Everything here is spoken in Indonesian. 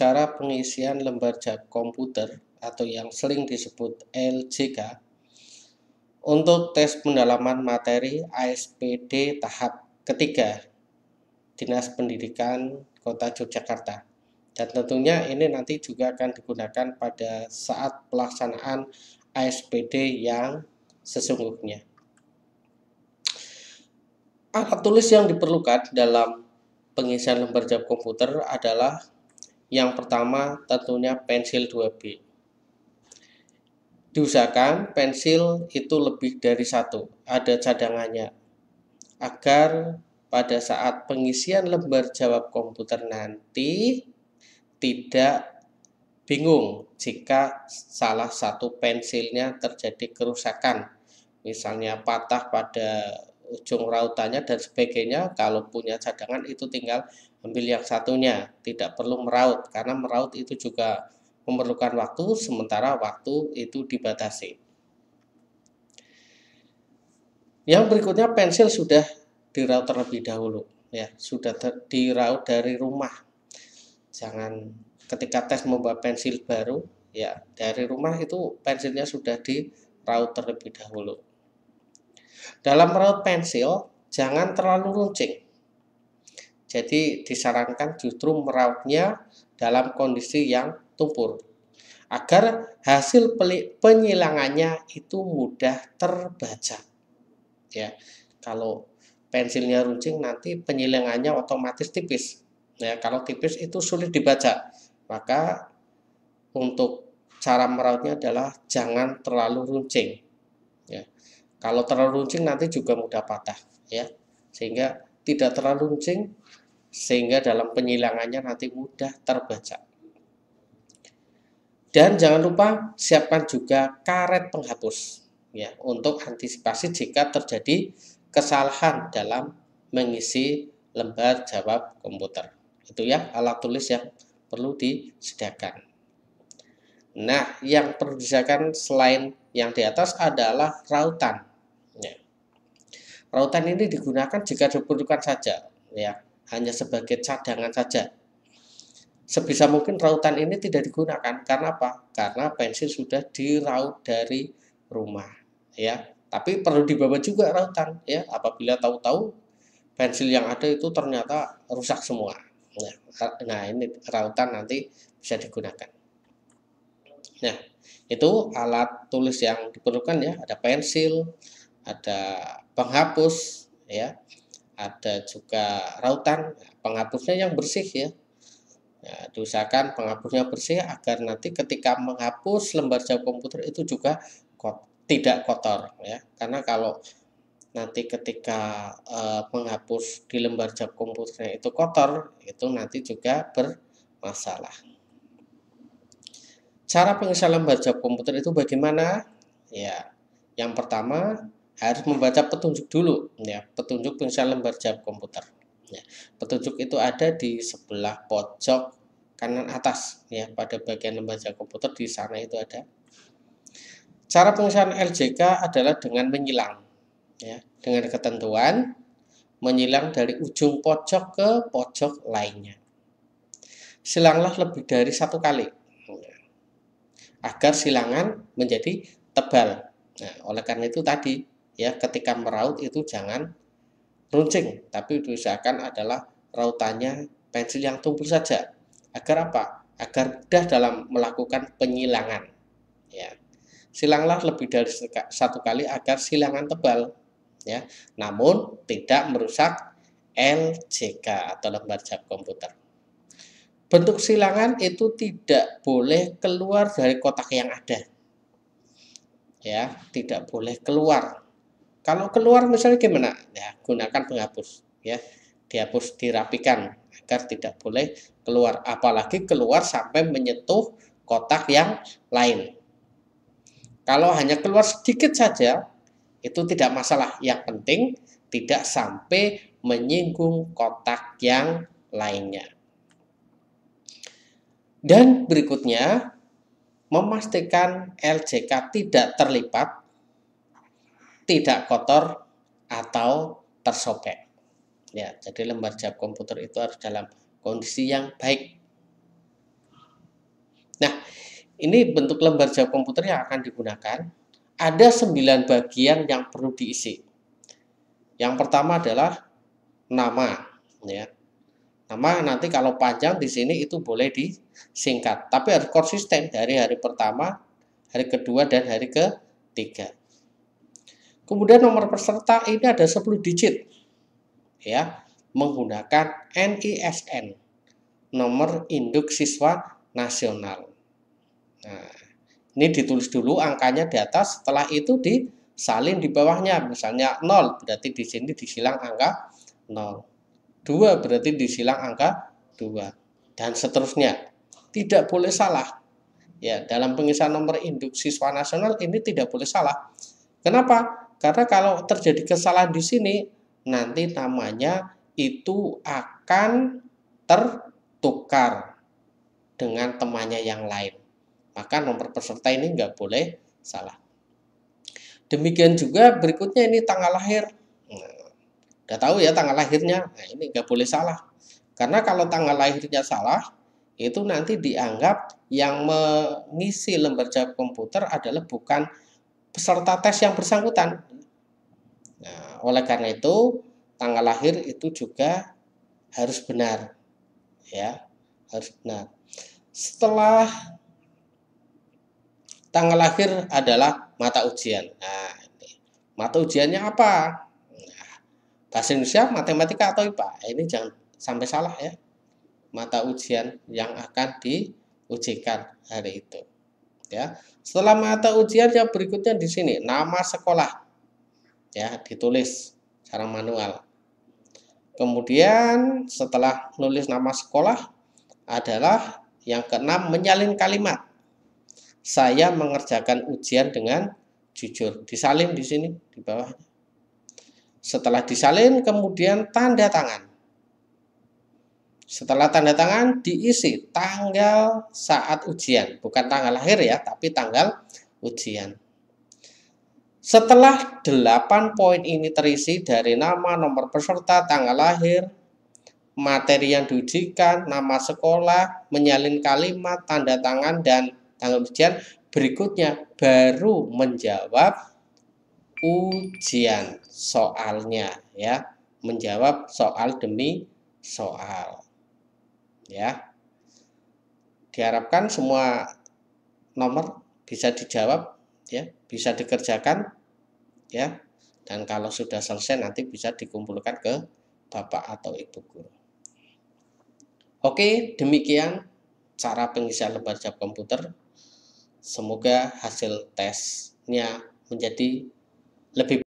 cara pengisian lembar jawab komputer atau yang sering disebut LJK untuk tes pendalaman materi ASPD tahap ketiga Dinas Pendidikan Kota Yogyakarta. Dan tentunya ini nanti juga akan digunakan pada saat pelaksanaan ASPD yang sesungguhnya. Alat tulis yang diperlukan dalam pengisian lembar jawab komputer adalah yang pertama tentunya pensil 2B. Diusahakan pensil itu lebih dari satu, ada cadangannya, agar pada saat pengisian lembar jawab komputer nanti tidak bingung jika salah satu pensilnya terjadi kerusakan, misalnya patah pada ujung rautannya dan sebagainya. Kalau punya cadangan itu tinggal ambil yang satunya, tidak perlu meraut, karena meraut itu juga memerlukan waktu, sementara waktu itu dibatasi. Yang berikutnya, pensil sudah diraut terlebih dahulu, ya, sudah diraut dari rumah. Jangan ketika tes membawa pensil baru, ya, dari rumah itu pensilnya sudah diraut terlebih dahulu. Dalam meraut pensil jangan terlalu runcing. Jadi disarankan justru merautnya dalam kondisi yang tumpul, agar hasil penyilangannya itu mudah terbaca. Ya, kalau pensilnya runcing nanti penyilangannya otomatis tipis. Ya, kalau tipis itu sulit dibaca. Maka untuk cara merautnya adalah jangan terlalu runcing. Ya, kalau terlalu runcing nanti juga mudah patah. Ya, sehingga tidak terlalu runcing, sehingga dalam penyilangannya nanti mudah terbaca. Dan jangan lupa siapkan juga karet penghapus, ya, untuk antisipasi jika terjadi kesalahan dalam mengisi lembar jawab komputer. Itu ya alat tulis yang perlu disediakan. Nah, yang perlu disediakan selain yang di atas adalah rautan. Ya. Rautan ini digunakan jika diperlukan saja, ya, hanya sebagai cadangan saja. Sebisa mungkin rautan ini tidak digunakan. Karena apa? Karena pensil sudah diraut dari rumah, ya. Tapi perlu dibawa juga rautan, ya, apabila tahu-tahu pensil yang ada itu ternyata rusak semua. Nah, ini rautan nanti bisa digunakan. Nah, itu alat tulis yang diperlukan, ya. Ada pensil, ada penghapus, ya, ada juga rautan. Penghapusnya yang bersih, ya. Nah, diusahakan penghapusnya bersih agar nanti ketika menghapus lembar jawab komputer itu juga tidak kotor, ya. Karena kalau nanti ketika menghapus di lembar jawab komputernya itu kotor, itu nanti juga bermasalah. Cara pengisian lembar jawab komputer itu bagaimana? Ya, yang pertama harus membaca petunjuk dulu, ya, petunjuk pengisian lembar jawab komputer. Ya, petunjuk itu ada di sebelah pojok kanan atas, ya, pada bagian lembar jawab komputer di sana itu ada. Cara pengisian LJK adalah dengan menyilang, ya, dengan ketentuan menyilang dari ujung pojok ke pojok lainnya. Silanglah lebih dari satu kali, agar silangan menjadi tebal. Nah, oleh karena itu tadi, ya, ketika meraut itu jangan runcing, tapi diusahakan adalah rautannya pensil yang tumpul saja. Agar apa? Agar mudah dalam melakukan penyilangan. Ya, silanglah lebih dari satu kali agar silangan tebal, ya, namun tidak merusak LJK atau lembar jawab komputer. Bentuk silangan itu tidak boleh keluar dari kotak yang ada, ya, tidak boleh keluar. Kalau keluar misalnya gimana? Ya, gunakan penghapus, ya, dihapus, dirapikan agar tidak boleh keluar, apalagi keluar sampai menyentuh kotak yang lain. Kalau hanya keluar sedikit saja itu tidak masalah, yang penting tidak sampai menyinggung kotak yang lainnya. Dan berikutnya, memastikan LJK tidak terlipat, tidak kotor, atau tersobek. Ya, jadi lembar jawab komputer itu harus dalam kondisi yang baik. Ini bentuk lembar jawab komputer yang akan digunakan. Ada 9 bagian yang perlu diisi. Yang pertama adalah nama, ya. Nama nanti kalau panjang di sini itu boleh disingkat, tapi harus konsisten dari hari pertama, hari kedua, dan hari ketiga. Kemudian nomor peserta ini ada 10 digit, ya, menggunakan NISN, nomor induk siswa nasional. Nah, ini ditulis dulu angkanya di atas, setelah itu disalin di bawahnya, misalnya 0, berarti di sini disilang angka 0. 2 berarti disilang angka 2 dan seterusnya. Tidak boleh salah. Ya, dalam pengisian nomor induk siswa nasional ini tidak boleh salah. Kenapa? Karena kalau terjadi kesalahan di sini, nanti namanya itu akan tertukar dengan temannya yang lain. Maka nomor peserta ini nggak boleh salah. Demikian juga berikutnya ini tanggal lahir. Udah tahu ya tanggal lahirnya, nah ini nggak boleh salah. Karena kalau tanggal lahirnya salah, itu nanti dianggap yang mengisi lembar jawab komputer adalah bukan peserta tes yang bersangkutan. Nah, oleh karena itu, tanggal lahir itu juga harus benar. Ya, harus benar. Setelah tanggal lahir adalah mata ujian. Nah, ini. Mata ujiannya apa? Bahasa Indonesia, matematika atau IPA. Ini jangan sampai salah ya. Mata ujian yang akan diujikan hari itu. Ya. Setelah mata ujian yang berikutnya di sini nama sekolah. Ya, ditulis secara manual. Kemudian setelah nulis nama sekolah adalah yang keenam menyalin kalimat. Saya mengerjakan ujian dengan jujur. Disalin di sini di bawah. Setelah disalin, kemudian tanda tangan. Setelah tanda tangan, diisi tanggal saat ujian. Bukan tanggal lahir ya, tapi tanggal ujian. Setelah 8 poin ini terisi dari nama, nomor peserta, tanggal lahir, materi yang diujikan, nama sekolah, menyalin kalimat, tanda tangan, dan tanggal ujian, berikutnya baru menjawab ujian soalnya ya, menjawab soal demi soal ya. Diharapkan semua nomor bisa dijawab ya, bisa dikerjakan ya, dan kalau sudah selesai nanti bisa dikumpulkan ke Bapak atau Ibu guru. Oke, demikian cara pengisian lembar jawab komputer. Semoga hasil tesnya menjadi lebih